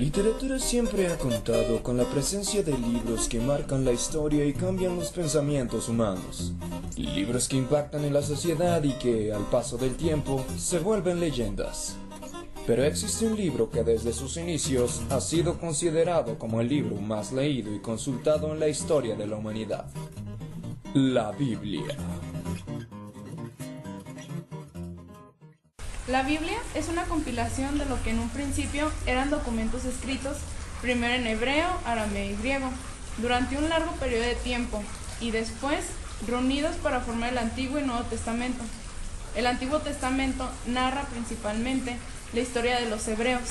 literatura siempre ha contado con la presencia de libros que marcan la historia y cambian los pensamientos humanos. Libros que impactan en la sociedad y que, al paso del tiempo, se vuelven leyendas. Pero existe un libro que desde sus inicios ha sido considerado como el libro más leído y consultado en la historia de la humanidad: la Biblia. La Biblia es una compilación de lo que en un principio eran documentos escritos primero en hebreo, arameo y griego, durante un largo periodo de tiempo, y después reunidos para formar el Antiguo y Nuevo Testamento. El Antiguo Testamento narra principalmente la historia de los hebreos.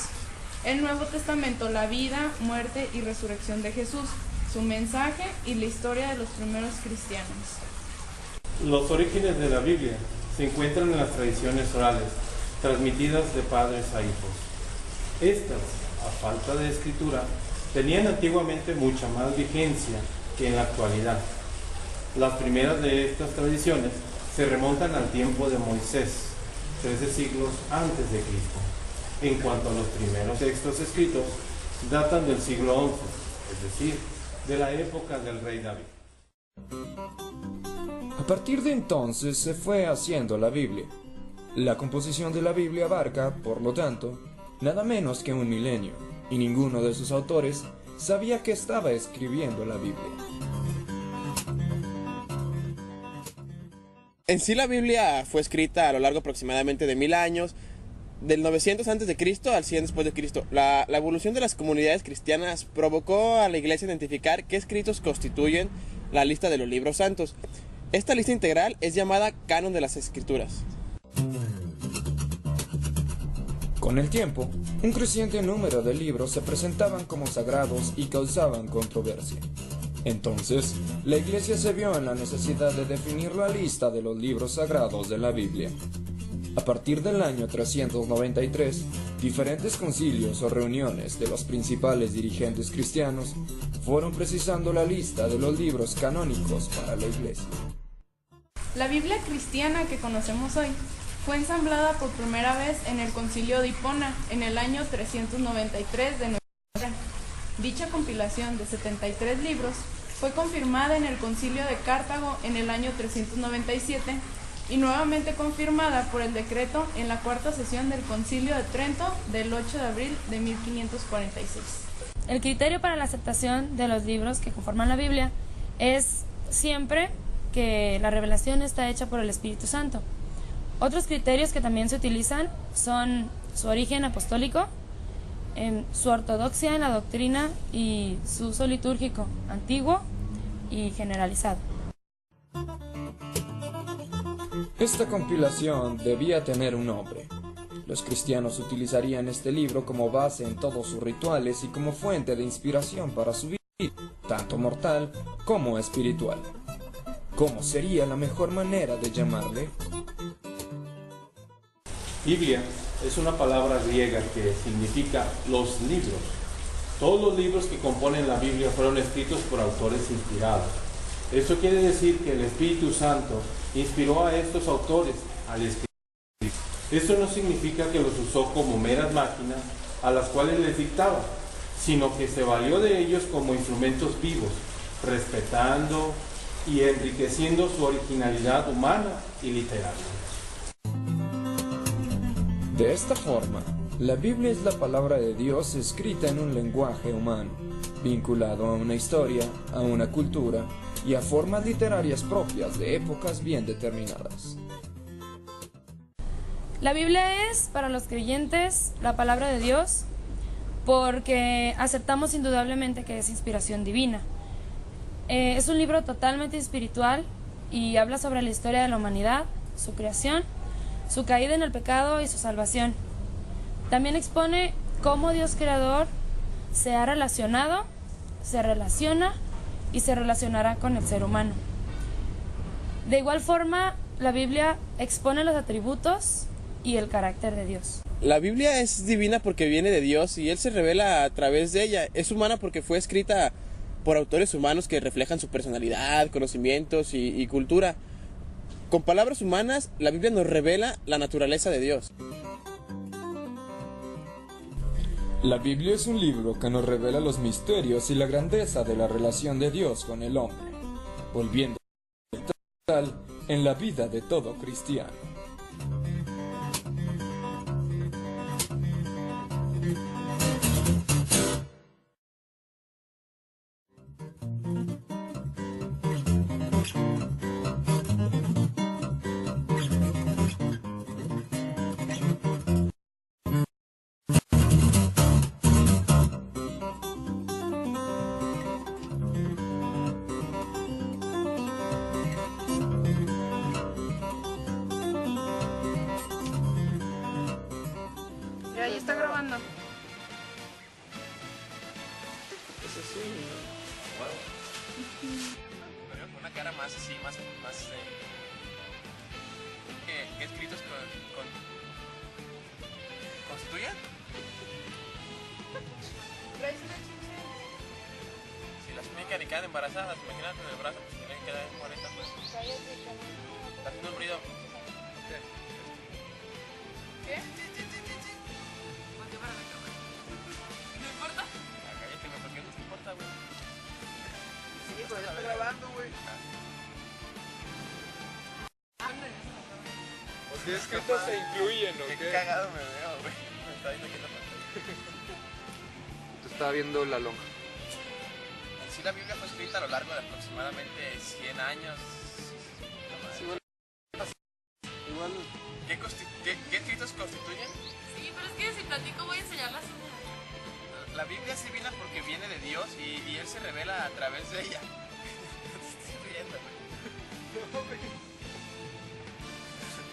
El Nuevo Testamento, la vida, muerte y resurrección de Jesús, su mensaje y la historia de los primeros cristianos. Los orígenes de la Biblia se encuentran en las tradiciones orales, transmitidas de padres a hijos. Estas, a falta de escritura, tenían antiguamente mucha más vigencia que en la actualidad. Las primeras de estas tradiciones se remontan al tiempo de Moisés, 13 siglos antes de Cristo. En cuanto a los primeros textos escritos, datan del siglo XI, es decir, de la época del rey David. A partir de entonces se fue haciendo la Biblia. La composición de la Biblia abarca, por lo tanto, nada menos que un milenio, y ninguno de sus autores sabía que estaba escribiendo la Biblia. En sí, la Biblia fue escrita a lo largo aproximadamente de 1000 años, del 900 a.C. al 100 después de Cristo. La evolución de las comunidades cristianas provocó a la Iglesia identificar qué escritos constituyen la lista de los libros santos. Esta lista integral es llamada Canon de las Escrituras. Con el tiempo, un creciente número de libros se presentaban como sagrados y causaban controversia. Entonces, la Iglesia se vio en la necesidad de definir la lista de los libros sagrados de la Biblia. A partir del año 393, diferentes concilios o reuniones de los principales dirigentes cristianos fueron precisando la lista de los libros canónicos para la Iglesia. La Biblia cristiana que conocemos hoy fue ensamblada por primera vez en el Concilio de Hipona en el año 393 de nuestra era. Dicha compilación de 73 libros fue confirmada en el Concilio de Cartago en el año 397 y nuevamente confirmada por el decreto en la cuarta sesión del Concilio de Trento del 8 de abril de 1546. El criterio para la aceptación de los libros que conforman la Biblia es siempre que la revelación está hecha por el Espíritu Santo. Otros criterios que también se utilizan son su origen apostólico, su ortodoxia en la doctrina y su uso litúrgico, antiguo y generalizado. Esta compilación debía tener un nombre. Los cristianos utilizarían este libro como base en todos sus rituales y como fuente de inspiración para su vida, tanto mortal como espiritual. ¿Cómo sería la mejor manera de llamarle? Biblia es una palabra griega que significa los libros. Todos los libros que componen la Biblia fueron escritos por autores inspirados. Eso quiere decir que el Espíritu Santo inspiró a estos autores al escribir. Esto no significa que los usó como meras máquinas a las cuales les dictaba, sino que se valió de ellos como instrumentos vivos, respetando y enriqueciendo su originalidad humana y literaria. De esta forma, la Biblia es la palabra de Dios escrita en un lenguaje humano, vinculado a una historia, a una cultura y a formas literarias propias de épocas bien determinadas. La Biblia es, para los creyentes, la palabra de Dios porque aceptamos indudablemente que es inspiración divina. Es un libro totalmente espiritual y habla sobre la historia de la humanidad, su creación, su caída en el pecado y su salvación. También expone cómo Dios Creador se ha relacionado, se relaciona y se relacionará con el ser humano. De igual forma, la Biblia expone los atributos y el carácter de Dios. La Biblia es divina porque viene de Dios y Él se revela a través de ella. Es humana porque fue escrita por autores humanos que reflejan su personalidad, conocimientos y cultura. Con palabras humanas, la Biblia nos revela la naturaleza de Dios. La Biblia es un libro que nos revela los misterios y la grandeza de la relación de Dios con el hombre, volviendo tal en la vida de todo cristiano. Ya, ahí está grabando. Eso sí. Pero con una cara más así, más que escritos ¿constituyen? Si las pican y quedan embarazadas, imagínate en el brazo, pues tienen que quedar en 40 pues. Está haciendo un ruido. ¿Qué? ¿No importa? Cállate, güey, porque no te importa, güey. Sí, pues ya está grabando, güey. ¿Qué escritos se incluyen o Qué cagado me veo, güey. Me está viendo aquí en la pantalla. Tú estaba viendo la lonja. En sí la Biblia fue escrita a lo largo de aproximadamente 100 años. Igual. ¿Qué escritos constituyen? Sí, pero es que si platico voy a enseñar las uñas. La Biblia es divina porque viene de Dios y Él se revela a través de ella. Estoy riendo, güey.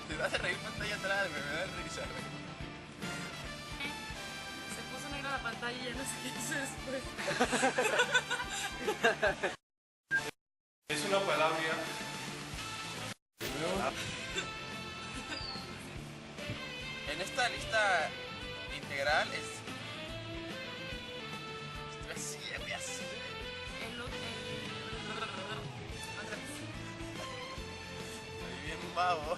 Te vas a reír pantalla atrás, güey. Me da risa, güey. Se puso negra la pantalla y ya no sé qué hice después. Es una palabra. En esta lista integral estoy así. Estoy bien babo.